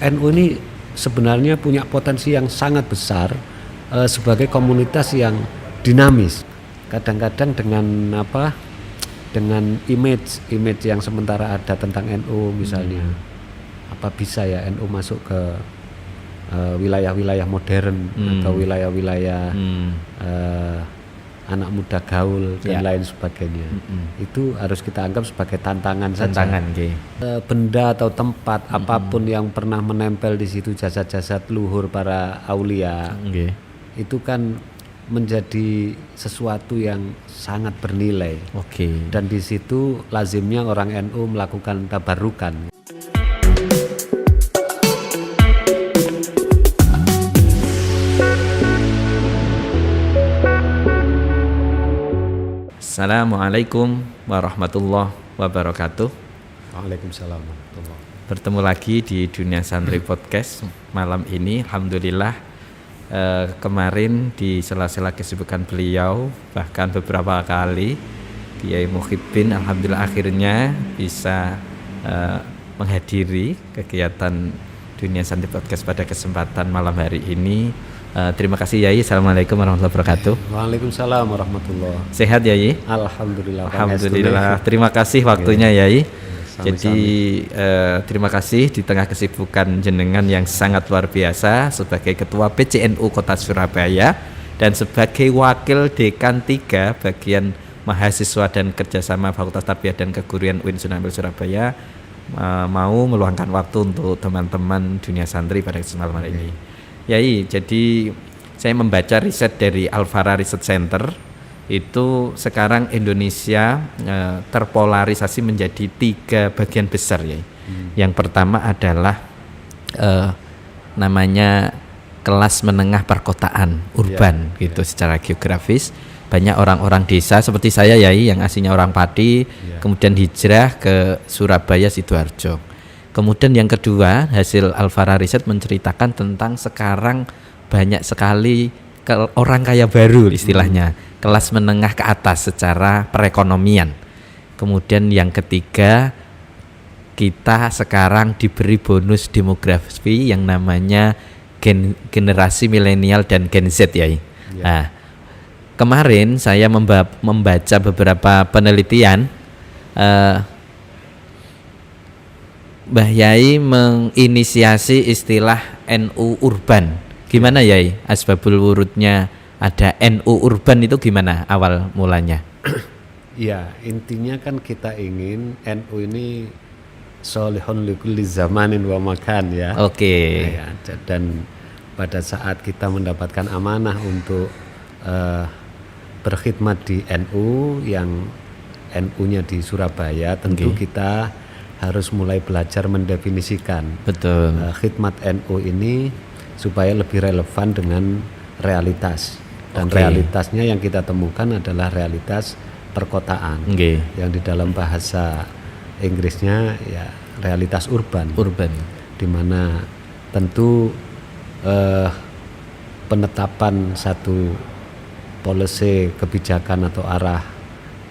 NU ini sebenarnya punya potensi yang sangat besar sebagai komunitas yang dinamis. Kadang-kadang dengan image yang sementara ada tentang NU misalnya, apa bisa ya NU masuk ke wilayah-wilayah modern atau wilayah-wilayah anak muda gaul dan lain sebagainya. Itu harus kita anggap sebagai tantangan saja. Benda atau tempat apapun yang pernah menempel di situ jasad-jasad luhur para aulia, itu kan menjadi sesuatu yang sangat bernilai. Dan di situ lazimnya orang NU melakukan tabarukan. Assalamualaikum warahmatullahi wabarakatuh. Waalaikumsalam warahmatullahi. Bertemu lagi di Dunia Santri Podcast malam ini. Alhamdulillah kemarin di sela-sela kesibukan beliau, bahkan beberapa kali Kiai Muhyiddin, alhamdulillah akhirnya bisa menghadiri kegiatan Dunia Santri Podcast pada kesempatan malam hari ini. Terima kasih Yai. Assalamualaikum warahmatullahi wabarakatuh. Waalaikumsalam warahmatullahi. Sehat Yai? Alhamdulillah. Alhamdulillah. Terima kasih waktunya Yai. Jadi terima kasih di tengah kesibukan jenengan yang sangat luar biasa sebagai Ketua PCNU Kota Surabaya dan sebagai Wakil Dekan 3 bagian Mahasiswa dan Kerjasama Fakultas Tarbiyah dan Keguruan UIN Sunan Ampel Surabaya mau meluangkan waktu untuk teman-teman Dunia Santri pada kesempatan malam ini. Yai, jadi saya membaca riset dari Alfara Research Center, itu sekarang Indonesia terpolarisasi menjadi 3 bagian besar ya. Yang pertama adalah namanya kelas menengah perkotaan, urban gitu secara geografis. Banyak orang-orang desa seperti saya Yai yang aslinya orang Pati, kemudian hijrah ke Surabaya Sidoarjo. Kemudian yang kedua, hasil Alfara Riset menceritakan tentang sekarang banyak sekali orang kaya baru istilahnya, kelas menengah ke atas secara perekonomian. Kemudian yang ketiga, kita sekarang diberi bonus demografi yang namanya generasi milenial dan Gen Z ya. Nah, kemarin saya membaca beberapa penelitian. Mbah Yai menginisiasi istilah NU Urban. Gimana Yai? Asbabul wurudnya ada NU Urban itu gimana awal mulanya? Ya, intinya kan kita ingin NU ini solihun likulli zamanin wa makan ya. Dan pada saat kita mendapatkan amanah untuk berkhidmat di NU yang NU-nya di Surabaya, tentu kita harus mulai belajar mendefinisikan khidmat NU ini supaya lebih relevan dengan realitas. Dan realitasnya yang kita temukan adalah realitas perkotaan, yang di dalam bahasa Inggrisnya ya realitas urban. Di mana tentu penetapan satu policy kebijakan atau arah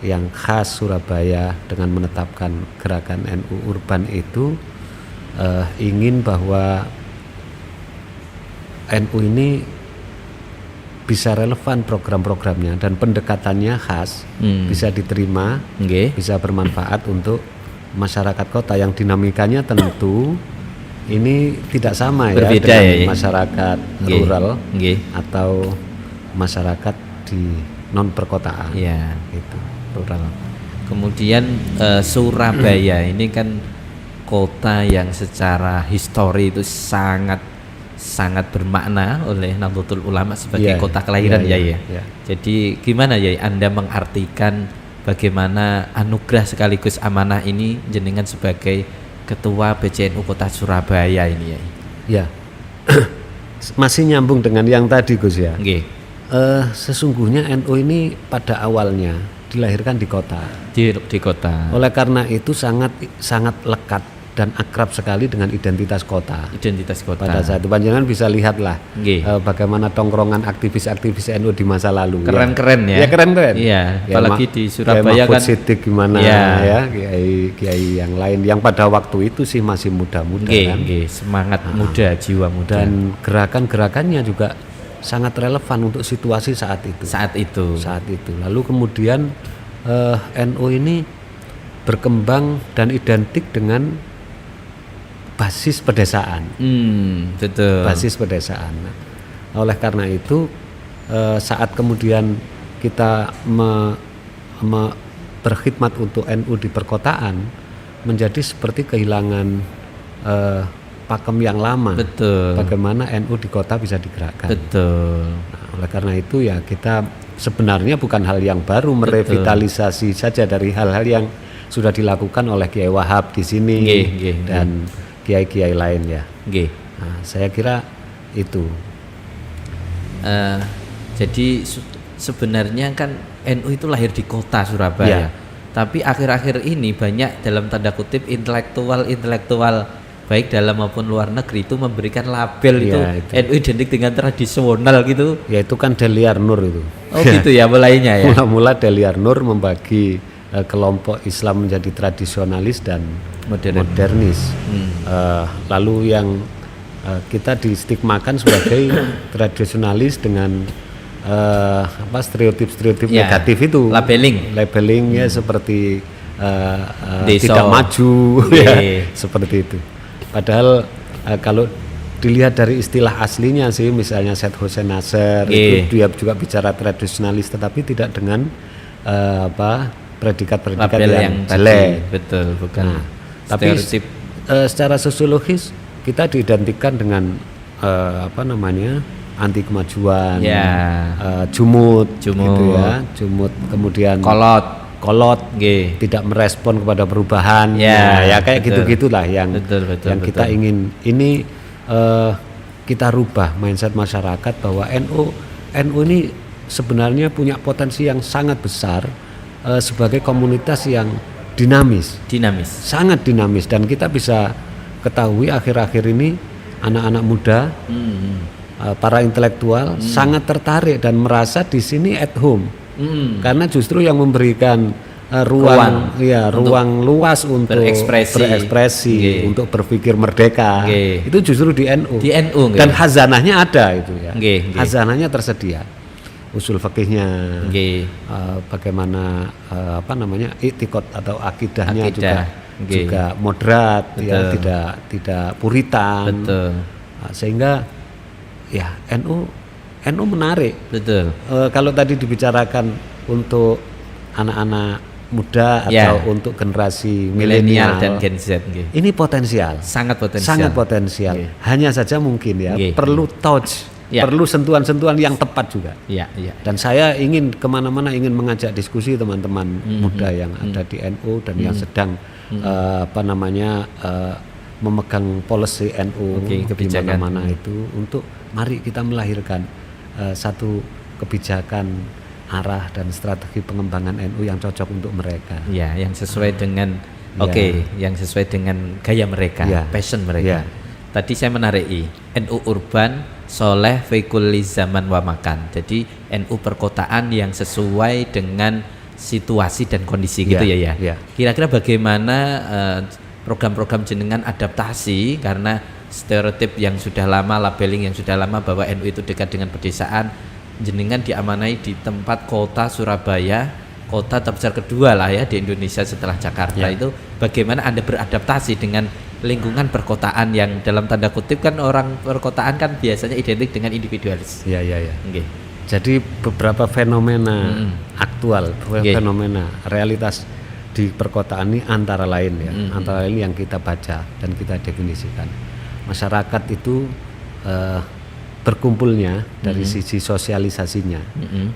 yang khas Surabaya dengan menetapkan gerakan NU Urban itu ingin bahwa NU ini bisa relevan program-programnya dan pendekatannya khas, bisa diterima, bisa bermanfaat untuk masyarakat kota yang dinamikanya tentu ini tidak sama ya dengan masyarakat rural atau masyarakat di non perkotaan. Gitu. Rural. Kemudian Surabaya ini kan kota yang secara histori itu sangat bermakna oleh Nahdlatul Ulama sebagai kota kelahiran ya. Jadi gimana ya Anda mengartikan bagaimana anugerah sekaligus amanah ini jenengan sebagai Ketua PCNU Kota Surabaya ini ya? Ya. Masih nyambung dengan yang tadi Gus ya. Sesungguhnya NU ini pada awalnya dilahirkan di kota. Di kota. Oleh karena itu sangat lekat dan akrab sekali dengan identitas kota. Identitas kota. Pada saat itu panjenengan bisa lihatlah bagaimana tongkrongan aktivis-aktivis NU di masa lalu. Keren-keren ya. Ya keren-keren. Iya. Apalagi di Surabaya kan. Siddiq gimana ya, kiai yang lain yang pada waktu itu sih masih muda-muda kan. Semangat muda, jiwa muda. Dan gerakan-gerakannya juga sangat relevan untuk situasi saat itu. Saat itu. Lalu kemudian NU ini berkembang dan identik dengan basis pedesaan. Betul. Basis pedesaan. Oleh karena itu saat kemudian kita berkhidmat untuk NU di perkotaan menjadi seperti kehilangan pakem yang lama. Betul. Bagaimana NU di kota bisa digerakkan. Betul. Nah, oleh karena itu ya kita sebenarnya bukan hal yang baru merevitalisasi saja dari hal-hal yang sudah dilakukan oleh Kiai Wahab di sini dan kiai-kiai lain ya. Nah, saya kira itu. Jadi sebenarnya kan NU itu lahir di kota Surabaya. Tapi akhir-akhir ini banyak dalam tanda kutip intelektual baik dalam maupun luar negeri itu memberikan label itu NU identik dengan tradisional gitu. Ya itu kan Deliar Nur itu. Oh gitu ya mulainya ya. Mula-mula Deliar Nur membagi kelompok Islam menjadi tradisionalis dan modernis. Lalu yang kita distigmakan sebagai tradisionalis dengan stereotip negatif itu. Labeling ya seperti tidak maju seperti itu. Padahal kalau dilihat dari istilah aslinya sih, misalnya Syed Hussein Nasr itu dia juga bicara tradisionalis, tetapi tidak dengan predikat-predikat yang jelek. Betul, bukan. Nah, tapi secara sosiologis kita diidentikan dengan anti kemajuan, jumut, gitu ya, jumut, kemudian kolot, tidak merespon kepada perubahan, ya kayak gitu-gitulah yang kita ingin. Ini kita rubah mindset masyarakat bahwa NU ini sebenarnya punya potensi yang sangat besar sebagai komunitas yang dinamis, sangat dinamis, dan kita bisa ketahui akhir-akhir ini anak-anak muda, para intelektual sangat tertarik dan merasa di sini at home. Karena justru yang memberikan ruang luas untuk berekspresi, untuk berpikir merdeka, itu justru di NU. Dan khazanahnya ada itu ya. Khazanahnya tersedia. Usul fikihnya, bagaimana i'tiqad atau akidahnya juga moderat, ya, tidak puritan. Sehingga ya NU menarik. Kalau tadi dibicarakan untuk anak-anak muda atau untuk generasi milenial dan Gen Z, ini potensial, sangat potensial. Hanya saja mungkin perlu touch, perlu sentuhan-sentuhan yang tepat juga. Dan saya ingin kemana-mana ingin mengajak diskusi teman-teman muda yang ada di NU dan yang sedang memegang policy NU di mana-mana itu, untuk mari kita melahirkan satu kebijakan, arah dan strategi pengembangan NU yang cocok untuk mereka. Ya, yang sesuai dengan yang sesuai dengan gaya mereka, passion mereka. Tadi saya menarik NU urban, soleh, fi kulli zaman wa makan. Jadi NU perkotaan yang sesuai dengan situasi dan kondisi gitu ya. Kira-kira bagaimana program-program jenengan adaptasi karena stereotip yang sudah lama, labeling yang sudah lama bahwa NU itu dekat dengan pedesaan, jenengan diamanai di tempat kota Surabaya, kota terbesar kedua lah ya di Indonesia setelah Jakarta. Itu bagaimana Anda beradaptasi dengan lingkungan perkotaan yang dalam tanda kutip kan orang perkotaan kan biasanya identik dengan individualis. Jadi beberapa fenomena aktual, fenomena realitas di perkotaan ini antara lain yang kita baca dan kita definisikan. Masyarakat itu berkumpulnya dari sisi sosialisasinya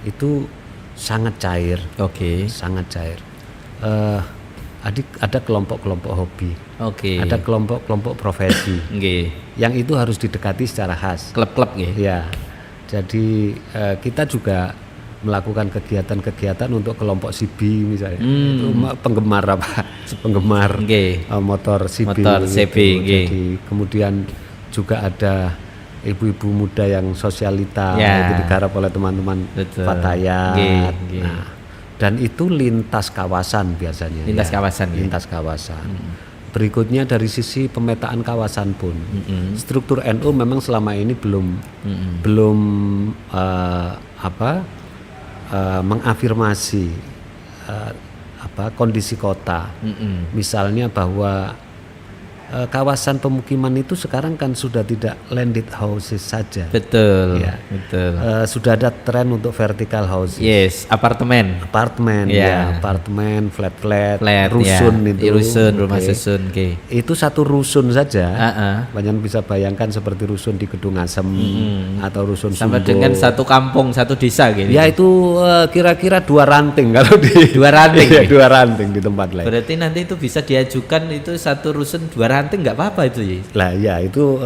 itu sangat cair, sangat cair. Ada kelompok-kelompok hobi, ada kelompok-kelompok profesi, yang itu harus didekati secara khas. Klub-klub ya. Jadi kita juga melakukan kegiatan-kegiatan untuk kelompok CB misalnya, itu penggemar penggemar motor CB. Jadi kemudian juga ada ibu-ibu muda yang sosialita itu digarap oleh teman-teman Fatayat. Nah, dan itu lintas kawasan biasanya. Lintas kawasan. Berikutnya dari sisi pemetaan kawasan pun, struktur NU memang selama ini belum mengafirmasi kondisi kota. Misalnya bahwa kawasan pemukiman itu sekarang kan sudah tidak landed houses saja. Betul. Sudah ada tren untuk vertical houses. Yes, apartemen, flat, rusun itu. Rusun, rumah susun. Itu satu rusun saja. Banyak bisa bayangkan seperti rusun di Gedung Asem atau rusun sama Sumbo. dengan satu kampung, satu desa gitu. Ya itu kira-kira 2 ranting kalau di 2 ranting. 2 ranting di tempat lain. Berarti nanti itu bisa diajukan itu satu rusun 2 ranting nggak apa-apa itu ya? Lah ya itu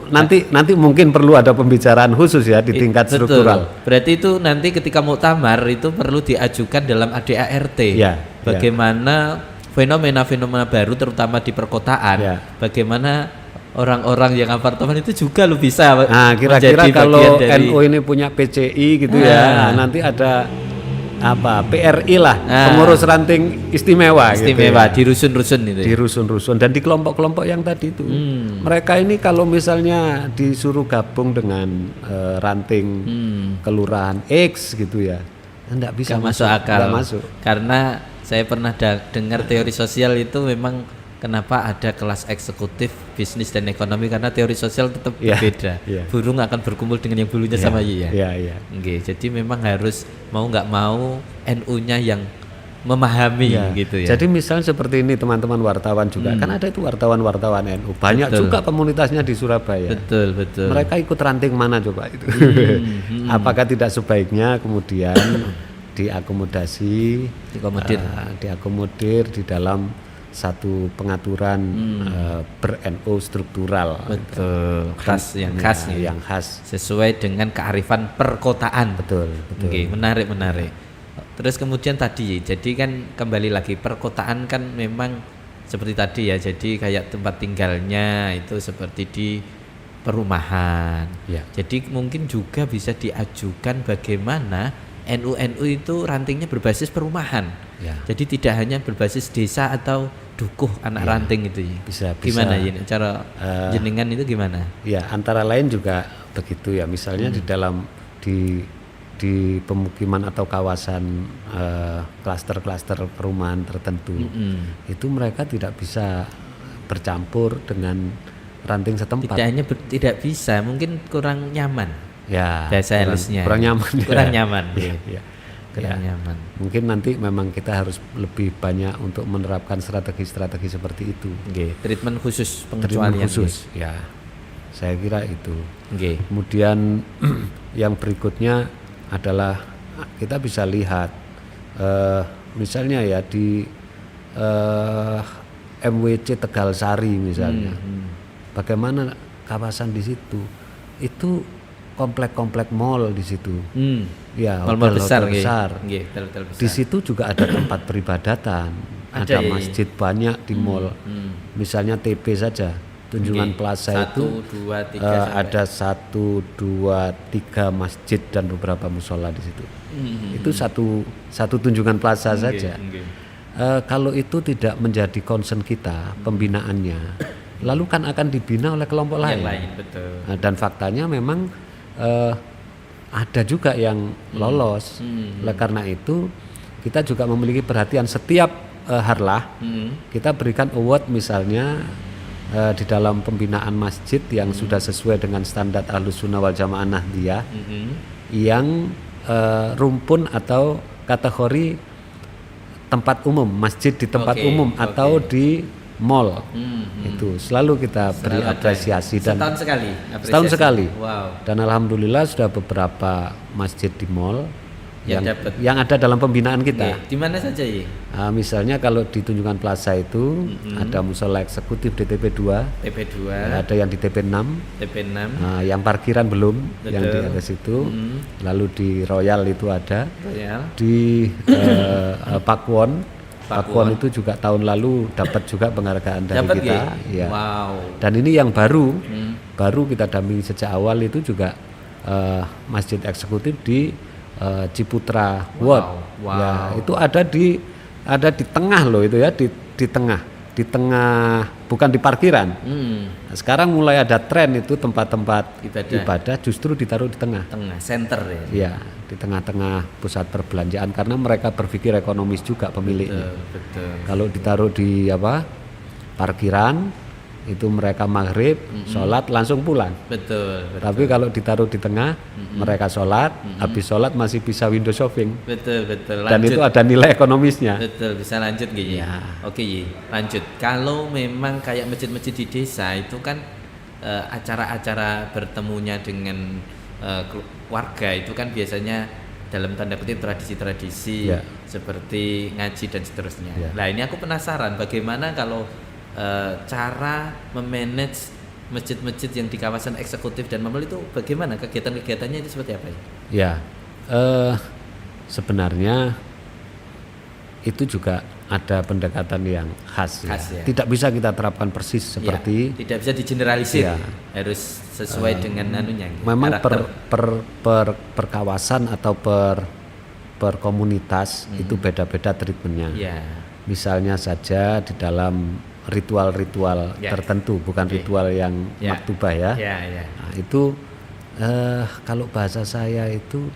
nanti mungkin perlu ada pembicaraan khusus ya di tingkat struktural. Berarti itu nanti ketika muktamar itu perlu diajukan dalam ADART. Bagaimana fenomena-fenomena baru terutama di perkotaan. Bagaimana orang-orang yang apartemen itu juga lo bisa. Nah kira-kira kalau NU ini punya PCI gitu nanti ada PRI lah, pengurus ranting istimewa gitu ya. Di rusun-rusun itu. Di rusun-rusun dan di kelompok-kelompok yang tadi itu. Mereka ini kalau misalnya disuruh gabung dengan ranting kelurahan X gitu ya, enggak bisa masuk akal. Enggak masuk. Karena saya pernah dengar teori sosial itu memang kenapa ada kelas eksekutif bisnis dan ekonomi, karena teori sosial tetap berbeda. Burung akan berkumpul dengan yang bulunya sama ya. Jadi memang harus mau nggak mau NU-nya yang memahami gitu ya. Jadi misalnya seperti ini teman-teman wartawan juga kan ada itu wartawan-wartawan NU banyak juga komunitasnya di Surabaya. Betul. Mereka ikut ranting mana coba itu? Apakah tidak sebaiknya kemudian diakomodir di dalam satu pengaturan ber-NU struktural. Betul. Yang khas sesuai dengan kearifan perkotaan. Betul. Menarik. Terus kemudian tadi, jadi kan kembali lagi perkotaan kan memang seperti tadi ya. Jadi kayak tempat tinggalnya itu seperti di perumahan. Jadi mungkin juga bisa diajukan bagaimana NU itu rantingnya berbasis perumahan. Jadi tidak hanya berbasis desa atau dukuh anak ranting itu ya. Bisa. Gimana ya cara jenengan itu gimana? Ya, antara lain juga begitu ya. Misalnya di dalam di pemukiman atau kawasan klaster-klaster perumahan tertentu. Itu mereka tidak bisa bercampur dengan ranting setempat. Tidak bisa, mungkin kurang nyaman. Bahasa halusnya. Kurang nyaman. Kurang nyaman. Nyaman. Mungkin nanti memang kita harus lebih banyak untuk menerapkan strategi-strategi seperti itu. Treatment khusus, pengecualian. Ya. Saya kira itu. Kemudian yang berikutnya adalah kita bisa lihat misalnya ya di MWC Tegalsari misalnya. Bagaimana kawasan di situ? Itu komplek-komplek mall di situ. Mall besar. Di situ juga ada tempat peribadatan, ada masjid banyak di mall. Misalnya TP saja, Tunjungan Plaza itu 1, 2, 3 ada 1, 2, 3 masjid dan beberapa musola di situ. Itu satu Tunjungan Plaza saja. Kalau itu tidak menjadi concern kita pembinaannya, lalu kan akan dibina oleh kelompok lain. Betul. Dan faktanya memang ada juga yang lolos. Oleh karena itu kita juga memiliki perhatian setiap harlah kita berikan award misalnya di dalam pembinaan masjid yang sudah sesuai dengan standar Ahlussunnah wal Jamaah Nahdiyah yang rumpun atau kategori tempat umum, masjid di tempat umum atau di mall. Itu selalu kita beri apresiasi dan setahun sekali. Dan alhamdulillah sudah beberapa masjid di mall yang ada dalam pembinaan kita. Di mana saja ya? Misalnya kalau di Tunjungan Plaza itu ada musola eksekutif di TP2. Ada yang di TP6. Yang parkiran belum, yang di atas itu. Lalu di Royal itu ada. Di Pakuwon Pakuwon itu juga tahun lalu dapat juga penghargaan dari Dapat, kita. Ya. Wow. Dan ini yang baru, baru kita dampingi sejak awal itu juga masjid eksekutif di Ciputra Ward. Wow. Ya, itu ada di tengah loh itu ya, di tengah bukan di parkiran. Nah, sekarang mulai ada tren itu tempat-tempat ibadah justru ditaruh di tengah center ya. Ya, di tengah-tengah pusat perbelanjaan karena mereka berpikir ekonomis juga pemiliknya. Betul. Kalau ditaruh di parkiran itu mereka maghrib sholat langsung pulang. Betul. Tapi kalau ditaruh di tengah mereka sholat, habis sholat masih bisa window shopping. Betul. Lanjut. Dan itu ada nilai ekonomisnya. Betul, bisa lanjut gitu ya. Oke, lanjut. Kalau memang kayak masjid-masjid di desa itu kan acara-acara bertemunya dengan warga itu kan biasanya dalam tanda kutip tradisi-tradisi seperti ngaji dan seterusnya. Nah, ini aku penasaran bagaimana kalau cara memanage masjid-masjid yang di kawasan eksekutif dan mamel itu bagaimana kegiatan-kegiatannya itu seperti apa ya? Ya, sebenarnya itu juga ada pendekatan yang khas ya. Tidak bisa kita terapkan persis seperti tidak bisa digeneralisir. Harus sesuai dengan anunya. Memang per kawasan atau per komunitas itu beda-beda treatmentnya. Misalnya saja di dalam ritual-ritual tertentu, bukan ritual yang maktubah ya. Nah, itu kalau bahasa saya itu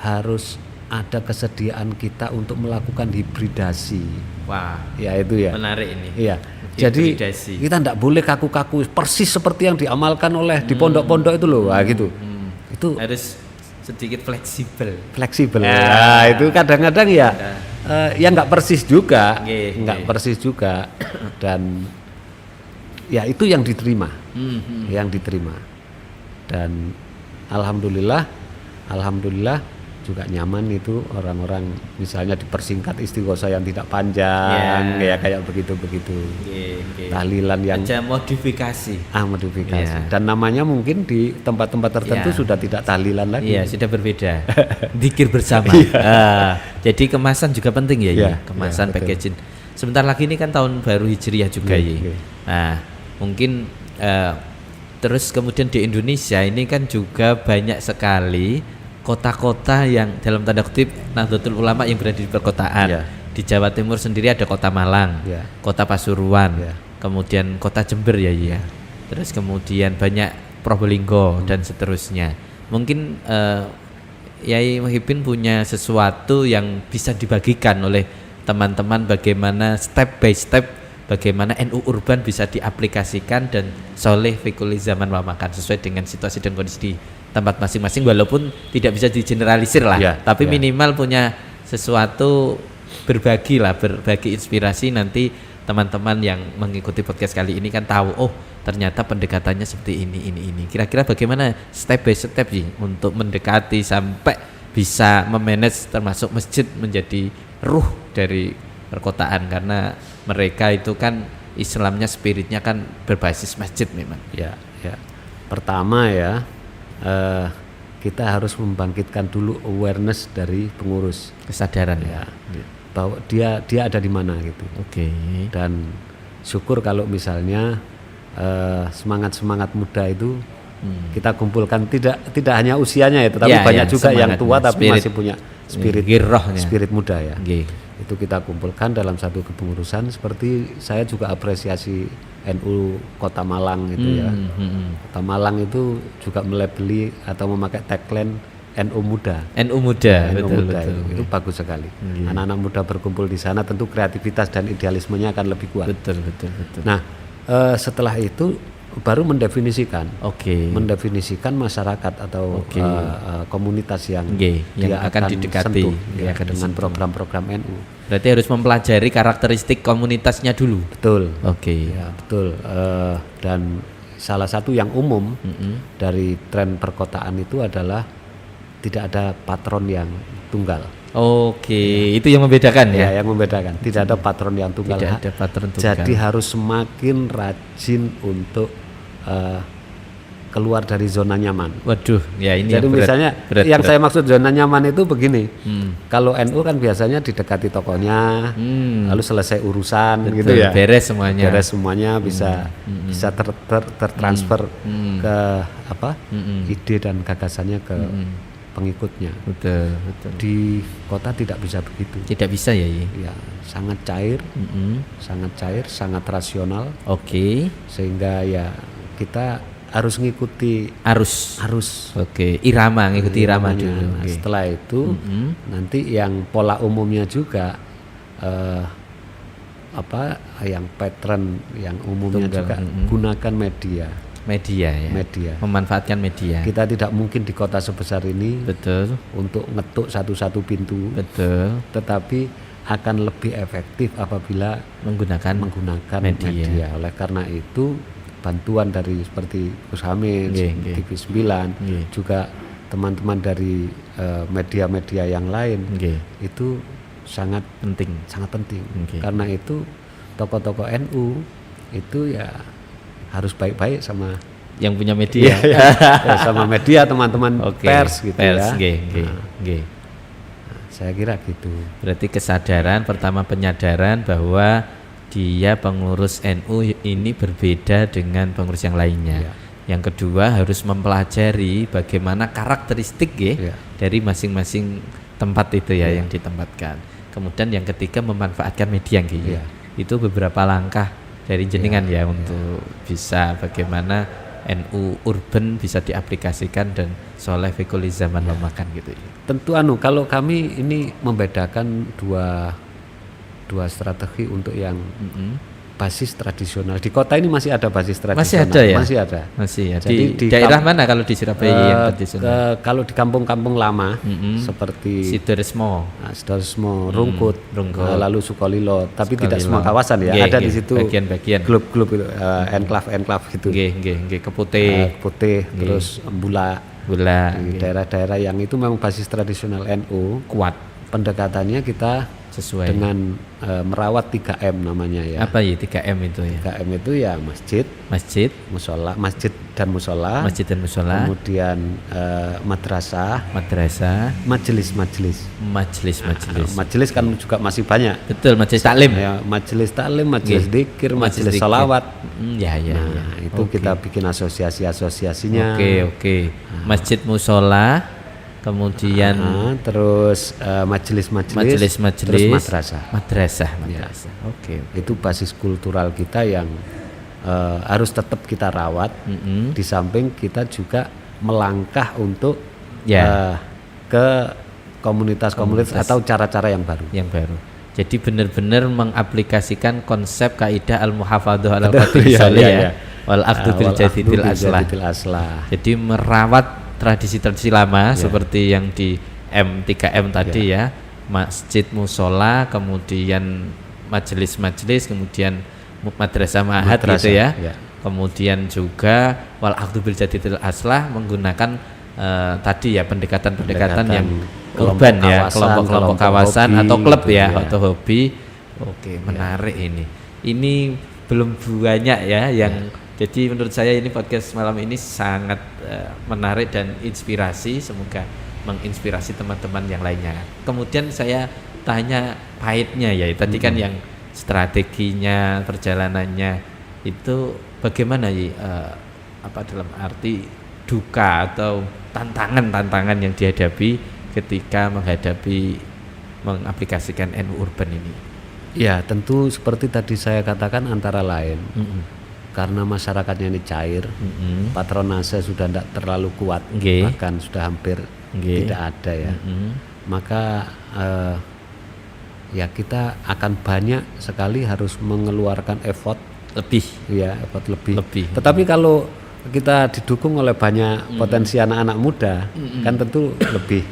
harus ada kesediaan kita untuk melakukan hibridasi. Wah, ya itu ya. Menarik ini. Iya. Jadi kita tidak boleh kaku-kaku persis seperti yang diamalkan oleh di pondok-pondok itu loh, gitu. Itu harus sedikit fleksibel. Nah, itu kadang-kadang ya nggak persis juga, persis juga, dan ya itu yang diterima, dan alhamdulillah juga nyaman itu orang-orang misalnya dipersingkat istighosah yang tidak panjang, kayak begitu. Tahlilan yang ada modifikasi. Dan namanya mungkin di tempat-tempat tertentu sudah tidak tahlilan lagi. Sudah berbeda. Zikir bersama. Jadi kemasan juga penting ya. Kemasan packaging. Sebentar lagi ini kan tahun baru Hijriah juga ya. Nah, mungkin terus kemudian di Indonesia ini kan juga banyak sekali kota-kota yang dalam tanda kutip Nahdlatul Ulama yang berada di perkotaan. Di Jawa Timur sendiri ada Kota Malang, Kota Pasuruan, kemudian Kota Jember ya. Terus kemudian banyak Probolinggo dan seterusnya. Mungkin Yai Muhyiddin punya sesuatu yang bisa dibagikan oleh teman-teman bagaimana step by step bagaimana NU Urban bisa diaplikasikan dan soleh fikul zaman wa makan sesuai dengan situasi dan kondisi di tempat masing-masing, walaupun tidak bisa digeneralisir lah, tapi minimal punya sesuatu berbagi inspirasi. Nanti teman-teman yang mengikuti podcast kali ini kan tahu, oh ternyata pendekatannya seperti ini. Kira-kira bagaimana step by step sih untuk mendekati sampai bisa memanage termasuk masjid menjadi ruh dari perkotaan, karena mereka itu kan Islamnya, spiritnya kan berbasis masjid memang. Pertama kita harus membangkitkan dulu awareness dari pengurus, kesadaran bahwa dia ada di mana gitu. Dan syukur kalau misalnya semangat muda itu kita kumpulkan, tidak hanya usianya itu, tapi banyak juga yang tua tapi masih punya spirit muda ya. Itu kita kumpulkan dalam satu kepengurusan. Seperti saya juga apresiasi NU Kota Malang itu Kota Malang itu juga melabeli atau memakai tagline NU Muda. Betul. Itu bagus sekali. Anak-anak muda berkumpul di sana, tentu kreativitas dan idealismenya akan lebih kuat. Betul. Nah, setelah itu baru mendefinisikan masyarakat atau komunitas yang dia akan didekati dengan program-program NU. Berarti harus mempelajari karakteristik komunitasnya dulu. Betul. Betul. Dan salah satu yang umum dari tren perkotaan itu adalah tidak ada patron yang tunggal. Itu yang membedakan ya. Yang membedakan. Tidak ada patron yang tunggal. Tidak ada patron tunggal. Jadi harus semakin rajin untuk keluar dari zona nyaman. Waduh, ya ini jadi yang berat, misalnya yang saya maksud zona nyaman itu begini. Kalau NU kan biasanya didekati tokonya, lalu selesai urusan. Betul, gitu ya. Beres semuanya bisa tertransfer ke ide dan gagasannya ke pengikutnya. Betul. Di kota tidak bisa begitu. Tidak bisa ya. Ya, sangat cair, sangat rasional. Oke. Sehingga ya kita harus ngikuti arus. Oke, ngikuti irama dulu. Nah, setelah itu nanti yang pola umumnya juga yang pattern yang umumnya juga gunakan media. Memanfaatkan media. Kita tidak mungkin di kota sebesar ini betul untuk ngetuk satu-satu pintu. Betul. Tetapi akan lebih efektif apabila menggunakan media. Oleh karena itu bantuan dari seperti Gus Hamid, TV9, juga teman-teman dari media-media yang lain itu sangat penting. Karena itu tokoh-tokoh NU itu ya harus baik-baik sama yang punya media, sama media teman-teman pers gitu ya. Saya kira gitu. Berarti kesadaran pertama, penyadaran bahwa dia pengurus NU ini berbeda dengan pengurus yang lainnya. Yang kedua harus mempelajari bagaimana karakteristik dari masing-masing tempat itu yang ditempatkan. Kemudian yang ketiga memanfaatkan media itu beberapa langkah dari jenengan untuk bisa bagaimana NU urban bisa diaplikasikan dan soleh fikul zaman memakan gitu. Tentu kalau kami ini membedakan dua strategi untuk yang basis tradisional. Di kota ini masih ada basis tradisional. Masih ada. Jadi di daerah mana kalau di Surabaya yang tradisional? Kalau di kampung-kampung lama seperti Sidoresmo, Rungkut, lalu Sukolilo, tapi tidak semua kawasan ya. Ada di situ bagian-bagian klub enklave gitu. Keputih, terus Bula. Di daerah-daerah yang itu memang basis tradisional NU kuat. Pendekatannya kita sesuai dengan merawat 3M namanya ya. Apa ya 3M itu ya? 3M itu ya masjid, masjid dan musola. Kemudian madrasah, majelis. Majelis kan juga masih banyak. Betul, majelis taklim. Ya, majelis taklim, majelis dzikir, majelis salawat. Itu kita bikin asosiasinya. Oke. Masjid, musola, kemudian terus majelis terus madrasah. Oke. Itu basis kultural kita yang harus tetap kita rawat. Di samping kita juga melangkah untuk ke komunitas-komunitas atau cara-cara yang baru. Jadi benar-benar mengaplikasikan konsep kaidah al-muhafadzah al-qadri wal aqdu bil jadidil aslah. Jadi merawat tradisi-tradisi lama seperti yang di M3M tadi masjid, musola, kemudian majelis, kemudian madrasah ma'had gitu ya. Kemudian juga wal aqdu bil jadidil aslah menggunakan tadi pendekatan yang urban kelompok kawasan hobi, atau klub atau hobi. Oke, menarik ini. Ini belum banyak yang jadi menurut saya ini podcast malam ini sangat menarik dan inspirasi, semoga menginspirasi teman-teman yang lainnya. Kemudian saya tanya pahitnya tadi kan yang strateginya, perjalanannya itu bagaimana dalam arti duka atau tantangan yang dihadapi ketika mengaplikasikan NU urban ini. Ya, tentu seperti tadi saya katakan antara lain. Karena masyarakatnya ini cair, patronase sudah tidak terlalu kuat, bahkan sudah hampir tidak ada ya. Maka kita akan banyak sekali harus mengeluarkan effort lebih. Tetapi kalau kita didukung oleh banyak potensi anak-anak muda, kan tentu lebih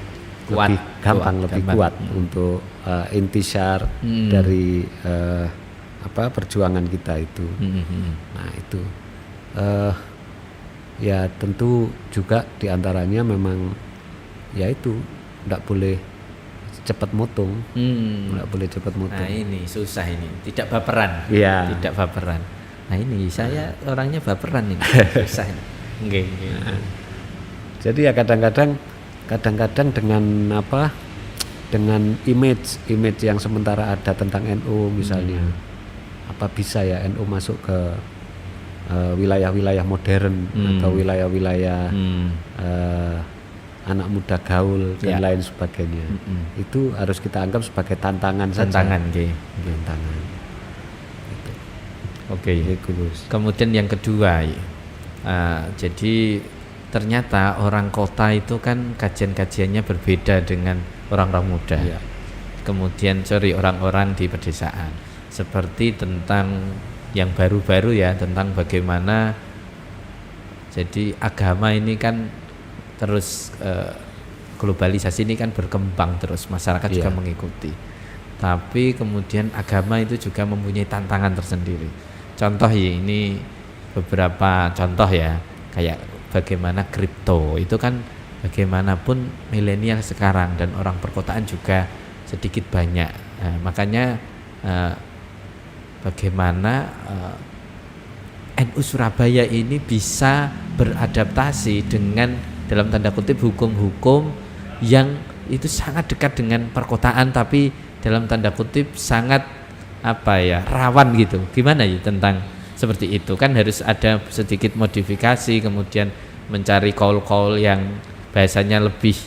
gampang, lebih kuat untuk intisar dari perjuangan kita itu. Nah itu ya tentu juga diantaranya memang itu tidak boleh cepat motong. Nah ini susah ini, tidak baperan. Iya. Tidak baperan. Nah ini saya orangnya baperan ini, susah ini. Jadi ya kadang-kadang dengan dengan image yang sementara ada tentang NU misalnya, apa bisa ya NU masuk ke wilayah-wilayah modern atau wilayah-wilayah anak muda gaul dan lain sebagainya. Itu harus kita anggap sebagai tantangan saja. Tantangan. Oke. Kemudian yang kedua, jadi ternyata orang kota itu kan kajian-kajiannya berbeda dengan orang-orang muda. Kemudian orang-orang di pedesaan, seperti tentang yang baru-baru ya, tentang bagaimana jadi agama ini kan terus globalisasi ini kan berkembang terus, masyarakat juga mengikuti. Tapi kemudian agama itu juga mempunyai tantangan tersendiri. Contoh ya, ini beberapa contoh ya, kayak bagaimana kripto itu kan bagaimanapun milenial sekarang dan orang perkotaan juga sedikit banyak. Makanya bagaimana NU Surabaya ini bisa beradaptasi dengan dalam tanda kutip hukum-hukum yang itu sangat dekat dengan perkotaan tapi dalam tanda kutip sangat rawan gitu. Gimana ya tentang seperti itu? Kan harus ada sedikit modifikasi, kemudian mencari kaul-kaul yang bahasanya lebih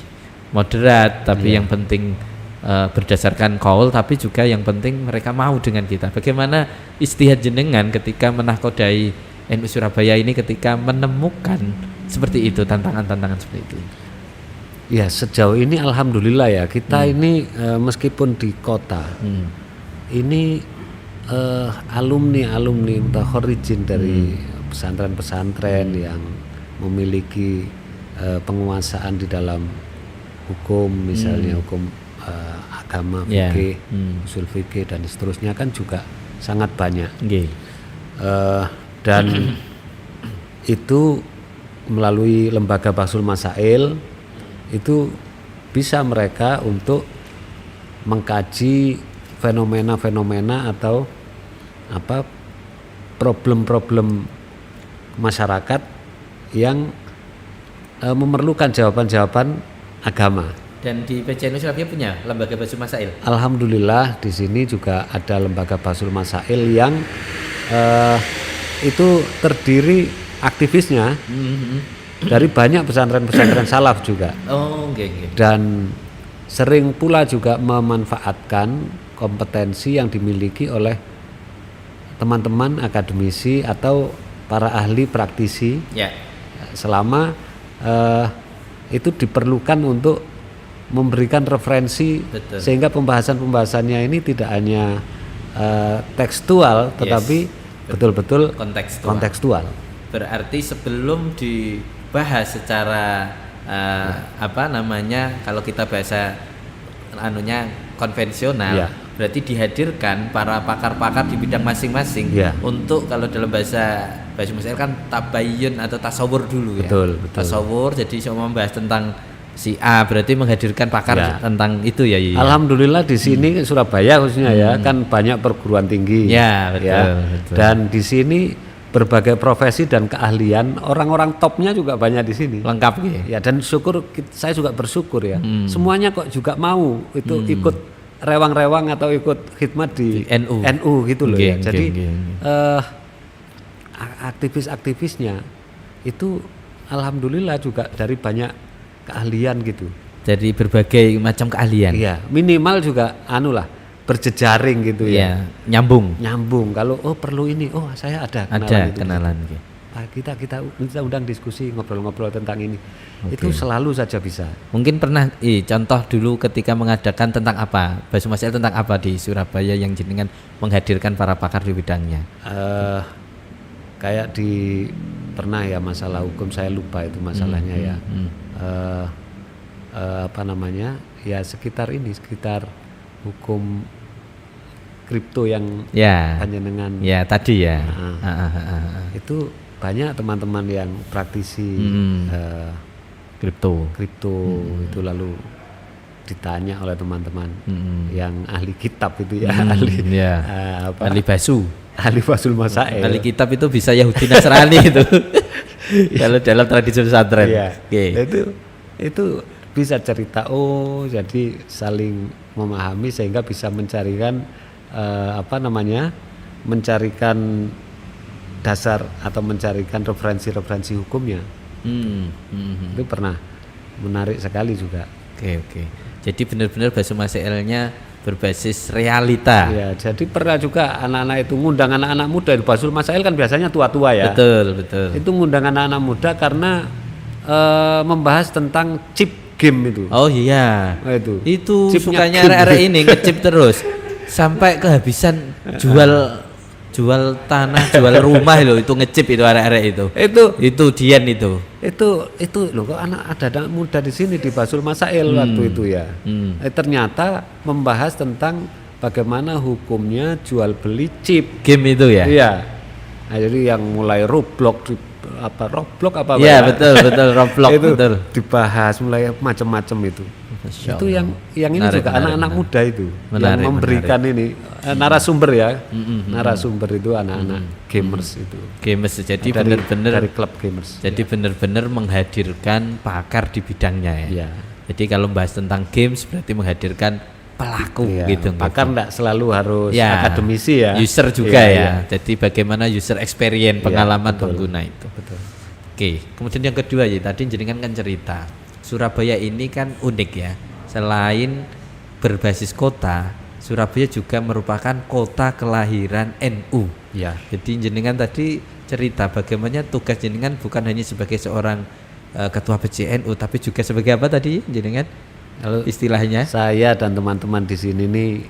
moderat tapi yang penting berdasarkan kaul, tapi juga yang penting mereka mau dengan kita. Bagaimana istihad jenengan ketika menahkodai NU Surabaya ini ketika menemukan seperti itu, tantangan-tantangan seperti itu? Ya, sejauh ini alhamdulillah ya, kita ini meskipun di kota ini alumni mutakhorrijin dari pesantren-pesantren yang memiliki penguasaan di dalam hukum, misalnya hukum agama, fikih, usul fikih dan seterusnya kan juga sangat banyak. Dan itu melalui lembaga Bahsul Masail itu bisa mereka untuk mengkaji fenomena-fenomena atau problem-problem masyarakat yang memerlukan jawaban-jawaban agama. Dan di PCNU Surabaya punya lembaga Bahsul Masail? Alhamdulillah di sini juga ada lembaga Bahsul Masail yang itu terdiri aktivisnya dari banyak pesantren-pesantren salaf juga. Dan sering pula juga memanfaatkan kompetensi yang dimiliki oleh teman-teman akademisi atau para ahli praktisi selama itu diperlukan untuk memberikan referensi. Sehingga pembahasan-pembahasannya ini tidak hanya tekstual tetapi betul-betul kontekstual. Berarti sebelum dibahas secara kalau kita bahasa konvensional, berarti dihadirkan para pakar-pakar di bidang masing-masing untuk, kalau dalam bahasa Masail kan tabayyun atau tasawur dulu. Betul. Tasawur, jadi semua membahas tentang si A, berarti menghadirkan pakar tentang itu ya. Alhamdulillah di sini Surabaya khususnya kan banyak perguruan tinggi. Betul. Dan di sini berbagai profesi dan keahlian, orang-orang topnya juga banyak di sini. Lengkap ya. Dan saya juga bersyukur ya. Semuanya kok juga mau itu ikut rewang-rewang atau ikut khidmat di NU gitu loh ya. Jadi aktivis-aktivisnya itu alhamdulillah juga dari banyak keahlian gitu. Dari berbagai macam keahlian. Iya, minimal juga berjejaring gitu ya. Nyambung. Kalau perlu ini, saya ada kenalan gitu. Kita undang diskusi, ngobrol-ngobrol tentang ini. Itu selalu saja bisa. Mungkin pernah contoh dulu ketika mengadakan tentang apa? Bahsul Masail tentang apa di Surabaya yang jenengan menghadirkan para pakar di bidangnya? Kayak pernah ya masalah hukum, saya lupa itu masalahnya ya. Sekitar hukum kripto yang panjenengan tadi ya. Itu banyak teman-teman yang praktisi kripto itu lalu ditanya oleh teman-teman yang ahli kitab itu ya, ahli basu, ahli basul masail. Ahli kitab itu bisa Yahudi Nasrani itu. Kalau dalam tradisi pesantren. Itu bisa cerita, jadi saling memahami sehingga bisa mencarikan mencarikan dasar atau mencarikan referensi hukumnya. Itu pernah menarik sekali juga. Oke. Jadi benar-benar basu masailnya berbasis realita. Ya, jadi pernah juga anak-anak itu ngundang anak-anak muda. Basul masail kan biasanya tua-tua ya. Betul. Itu ngundang anak-anak muda karena membahas tentang chip game itu. Oh iya. Itu sukanya arek-arek ini ngechip terus sampai kehabisan jual tanah, jual rumah loh, itu ngechip itu arek-arek itu. Itu Dian itu. Itu loh, kok ada anak muda di sini di Basul Masail waktu itu ya. Ternyata membahas tentang bagaimana hukumnya jual beli chip game itu ya. Iya. Nah, jadi yang mulai Roblox apa Iya, betul Roblox itu betul. Dibahas mulai macam-macam itu. Itu yang ini juga anak-anak muda itu yang memberikan ini narasumber ya. Narasumber itu anak-anak gamers itu. Gamers jadi benar-benar dari klub gamers. Jadi benar-benar menghadirkan pakar di bidangnya ya. Iya. Jadi kalau membahas tentang games berarti menghadirkan pelaku gitu. Pakar enggak selalu harus akademisi ya. User juga ya. Jadi bagaimana user experience, pengalaman pengguna itu. Betul. Oke, kemudian yang kedua ya tadi jenengan kan cerita Surabaya ini kan unik ya. Selain berbasis kota, Surabaya juga merupakan kota kelahiran NU. Ya. Jadi jenengan tadi cerita bagaimana tugas jenengan bukan hanya sebagai seorang ketua PCNU, tapi juga sebagai apa tadi jenengan? Lalu istilahnya? Saya dan teman-teman di sini nih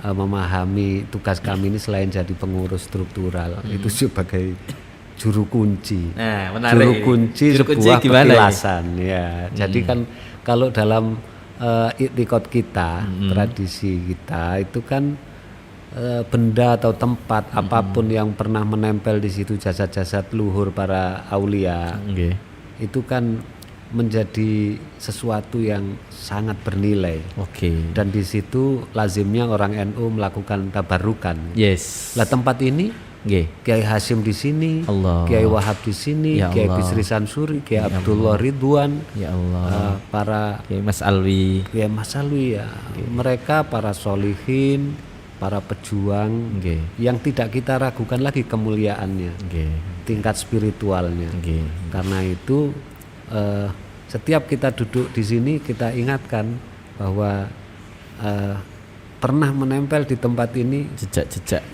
memahami tugas kami ini selain jadi pengurus struktural, itu sebagai juru kunci. Nah, menarik. Juru kunci sebuah petilasan ya. Jadi kan kalau dalam iktikad kita, tradisi kita itu kan benda atau tempat apapun yang pernah menempel di situ jasad-jasad luhur para aulia, itu kan menjadi sesuatu yang sangat bernilai. Dan di situ lazimnya orang NU melakukan tabarukan. Lah tempat ini Kiai Hasyim di sini, Kiai Wahab di sini, Kiai Bisri Sansuri, Kiai Abdullah Ridwan, para Kiai Mas Alwi ya. Mereka para solihin, para pejuang yang tidak kita ragukan lagi kemuliaannya, tingkat spiritualnya. Karena itu setiap kita duduk di sini kita ingatkan bahwa pernah menempel di tempat ini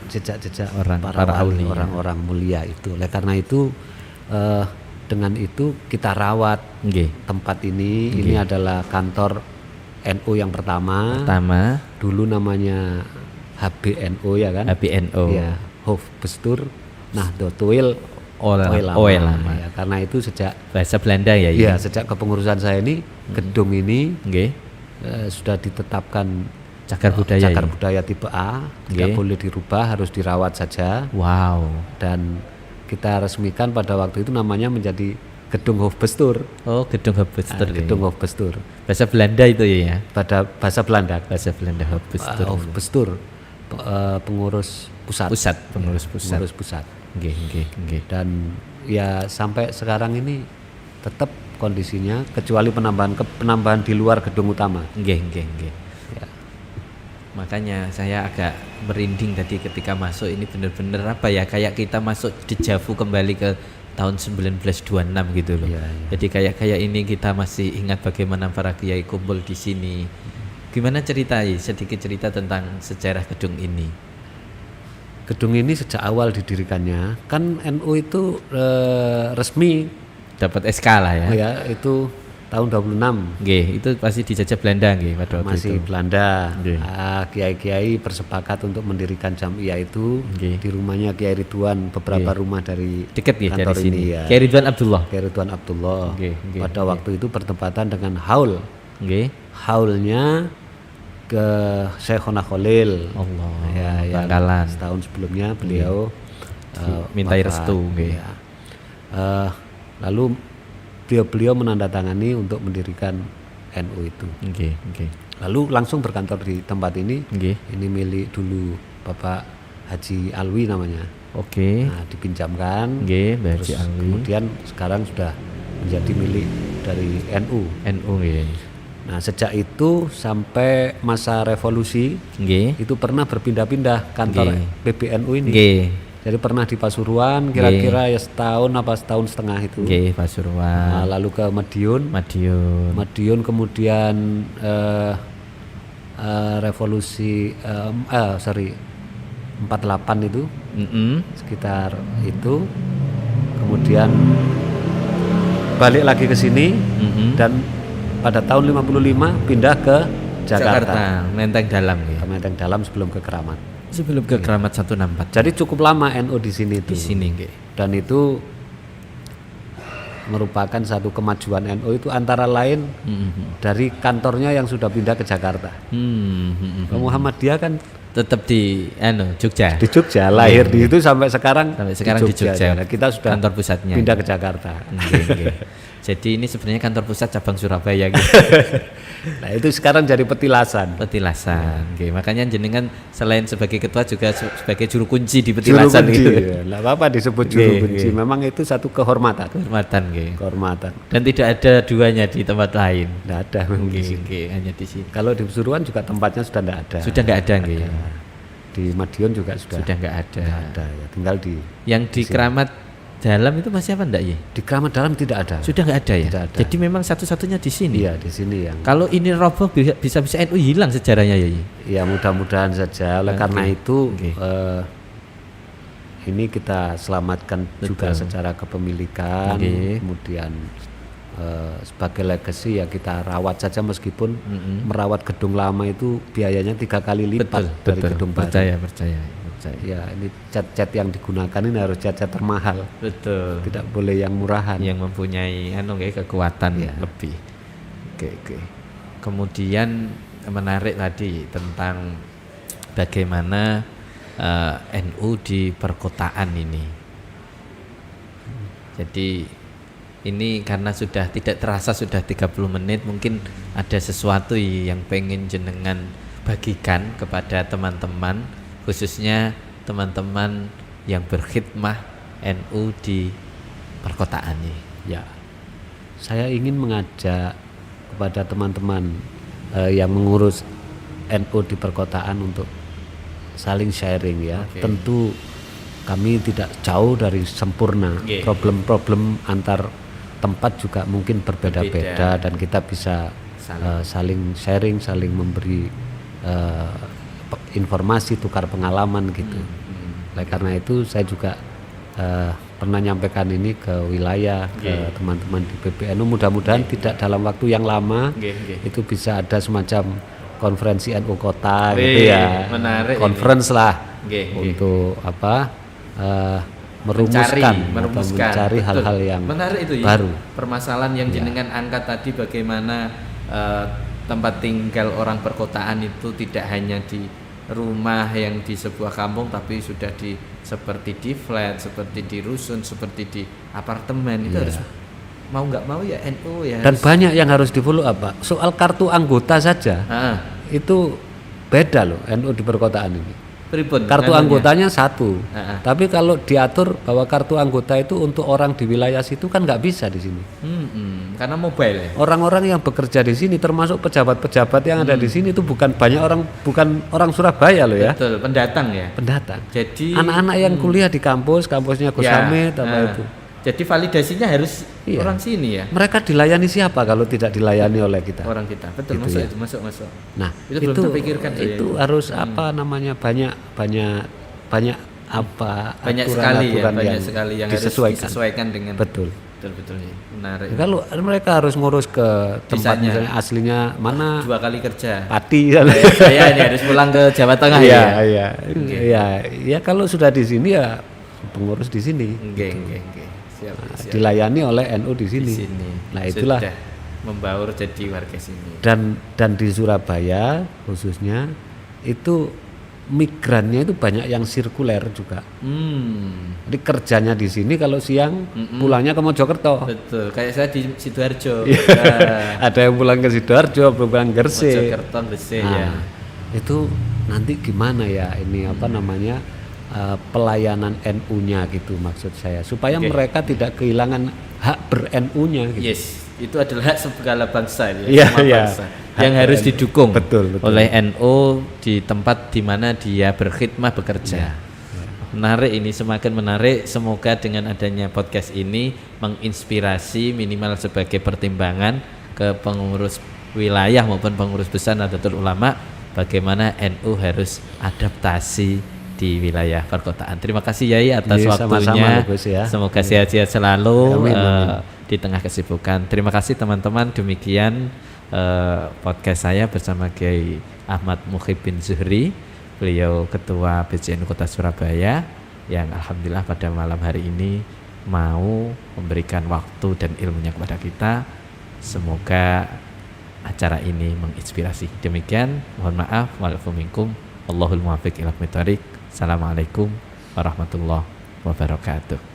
jejak-jejak orang-orang mulia itu. Oleh karena itu dengan itu kita rawat tempat ini. Ini adalah kantor NU yang pertama. Dulu namanya HBNO ya kan? HBNO. Ya, Hofbestur Nahdlatul Ulama. Ya, karena itu sejak bahasa Belanda ya. Iya, sejak kepengurusan saya ini gedung ini sudah ditetapkan cagar budaya tipe A, tidak boleh dirubah, harus dirawat saja. Dan kita resmikan pada waktu itu namanya menjadi Gedung Hofbestur. Gedung Hofbestur. Gedung Hofbestur. Bahasa Belanda itu ya. Pada bahasa Belanda. Hofbestur. Hofbestur. Pengurus pusat. Pengurus pusat. Dan ya sampai sekarang ini tetap kondisinya kecuali penambahan di luar gedung utama. Ya. Makanya saya agak merinding tadi ketika masuk ini benar-benar kayak kita masuk dejavu kembali ke tahun 1926 gitu loh. Jadi kayak ini kita masih ingat bagaimana para kiai kumpul di sini. Gimana sedikit cerita tentang sejarah gedung ini? Gedung ini sejak awal didirikannya kan NU itu resmi dapat SK lah ya. Ya, itu tahun 26. Itu pasti dijajah Belanda pada waktu masih itu. Belanda. Kiai-kiai bersepakat untuk mendirikan jamiah itu di rumahnya Kiai Ridwan, beberapa rumah dari dekat kantor dari sini. Ini ya. Kiai Ridwan Abdullah. Pada waktu itu bertepatan dengan haul. Haulnya ke Syekhona Khalil. Bangkalan. Setahun sebelumnya beliau mintai restu. Lalu beliau menandatangani untuk mendirikan NU itu. Okay. Lalu langsung berkantor di tempat ini. Okay. Ini milik dulu Bapak Haji Alwi namanya. Oke. Nah, dipinjamkan. Terus kemudian sekarang sudah menjadi milik dari NU. Nah, sejak itu sampai masa revolusi itu pernah berpindah-pindah kantor PBNU ini. Jadi pernah di Pasuruan kira-kira ya setahun apa setahun setengah itu. Pasuruan. Nah, lalu ke Madiun kemudian revolusi 48 itu. Sekitar itu. Kemudian balik lagi ke sini dan pada tahun 55 pindah ke Jakarta. Menteng Dalam ya. Ke Menteng Dalam sebelum ke Keramat. Sebelum ke Keramat 164. Jadi cukup lama NU di sini itu. Dan itu merupakan satu kemajuan NU itu antara lain dari kantornya yang sudah pindah ke Jakarta. Muhammadiyah kan tetap di Jogja. Di Jogja, lahir di itu sampai sekarang di Jogja. Nah, kita sudah kantor pusatnya pindah ke Jakarta. Jadi ini sebenarnya kantor pusat cabang Surabaya gitu. Nah, itu sekarang jadi petilasan. Makanya jenengan selain sebagai ketua juga sebagai juru kunci di petilasan gitu. Nggak apa-apa disebut juru kunci. Memang itu satu kehormatan. Kehormatan. Dan tidak ada duanya di tempat lain. Tidak ada. Hanya di sini. Kalau di Pasuruan juga tempatnya sudah tidak ada. Sudah nggak ada. Di Madiun juga sudah nggak ada. Ya, tinggal di yang di Keramat Dalam itu masih apa enggak ya? Di Keramat Dalam tidak ada. Sudah nggak ada ya? Tidak ada. Jadi memang satu-satunya di sini. Iya, di sini yang. Kalau ini roboh bisa NU hilang sejarahnya ya? Ya mudah-mudahan saja. Oleh karena itu ini kita selamatkan juga secara kepemilikan. Kemudian sebagai legacy ya kita rawat saja meskipun merawat gedung lama itu biayanya 3 kali lipat dari gedung baru. Percaya. Ya ini cat-cat yang digunakan ini harus cat-cat termahal. Betul. Tidak boleh yang murahan. Yang mempunyai kekuatan lebih. Oke. Kemudian menarik tadi tentang bagaimana NU di perkotaan ini. Jadi ini karena sudah tidak terasa sudah 30 menit, mungkin ada sesuatu yang pengen jenengan bagikan kepada teman-teman, khususnya teman-teman yang berkhidmah NU di perkotaan ini. Ya, saya ingin mengajak kepada teman-teman yang mengurus NU di perkotaan untuk saling sharing ya. Tentu kami tidak jauh dari sempurna. Problem-problem antar tempat juga mungkin berbeda-beda dan kita bisa saling sharing, saling memberi informasi, tukar pengalaman gitu. Oleh karena itu saya juga pernah nyampaikan ini ke wilayah, ke teman-teman di PBNU. Mudah-mudahan tidak dalam waktu yang lama itu bisa ada semacam konferensi NU kota gitu ya. Menarik conference lah untuk merumuskan mencari hal-hal yang menarik itu baru. Permasalahan yang jenengan angkat tadi bagaimana tempat tinggal orang perkotaan itu tidak hanya di rumah yang di sebuah kampung tapi sudah seperti di flat, seperti di rusun, seperti di apartemen. Itu harus mau nggak mau ya NU ya. Dan banyak yang harus di follow up, Pak. Soal kartu anggota saja itu beda loh NU di perkotaan ini. Kartu anggotanya satu, tapi kalau diatur bahwa kartu anggota itu untuk orang di wilayah situ kan nggak bisa di sini. Karena mobile. Orang-orang yang bekerja di sini, termasuk pejabat-pejabat yang ada di sini itu bukan orang Surabaya loh ya. Betul, pendatang ya. Pendatang. Jadi anak-anak yang kuliah di kampusnya Gus Hamid itu. Jadi validasinya harus orang sini ya. Mereka dilayani siapa kalau tidak dilayani oleh kita? Orang kita. Betul, gitu masuk. Nah, itu belum terpikirkan itu harus banyak sekali yang harus disesuaikan dengan betul ya. Menarik. Kalau mereka harus ngurus ke tempat misalnya aslinya mana 2 kali kerja. Pati saya ini harus pulang ke Jawa Tengah ya kalau sudah di sini ya pengurus di sini. Siap. Dilayani oleh NU di sini. Nah, itulah sudah membaur jadi warga sini. Dan di Surabaya khususnya itu migrannya itu banyak yang sirkuler juga. Jadi kerjanya di sini, kalau siang pulangnya ke Mojokerto. Betul, kayak saya di Sidoarjo. Ada yang pulang ke Sidoarjo, pulang ke Gresik. Mojokerto, Gresik Nah, ya. itu nanti gimana ya ini apa namanya pelayanan NU-nya gitu maksud saya, supaya mereka tidak kehilangan hak ber-NU-nya gitu. Yes, itu adalah hak segala bangsa ya, Iya, semua iya. bangsa yang harus didukung Betul. oleh NU di tempat di mana dia berkhidmat bekerja. Menarik ini, semakin menarik. Semoga dengan adanya podcast ini menginspirasi minimal sebagai pertimbangan ke pengurus wilayah maupun pengurus besar Nahdlatul Ulama bagaimana NU harus adaptasi di wilayah perkotaan. Terima kasih Yai atas waktunya. Sama-sama, ya. Semoga sehat-sehat selalu. Amin, amin. Di tengah kesibukan. Terima kasih teman-teman. Demikian podcast saya bersama Kiai Ahmad Muhib bin Zuhri. Beliau Ketua BCNU Kota Surabaya yang alhamdulillah pada malam hari ini mau memberikan waktu dan ilmunya kepada kita. Semoga acara ini menginspirasi. Demikian, mohon maaf. Wa'alaikumsalam. Allahul muwaffiq ila aqwamit thoriq. Assalamualaikum warahmatullahi wabarakatuh.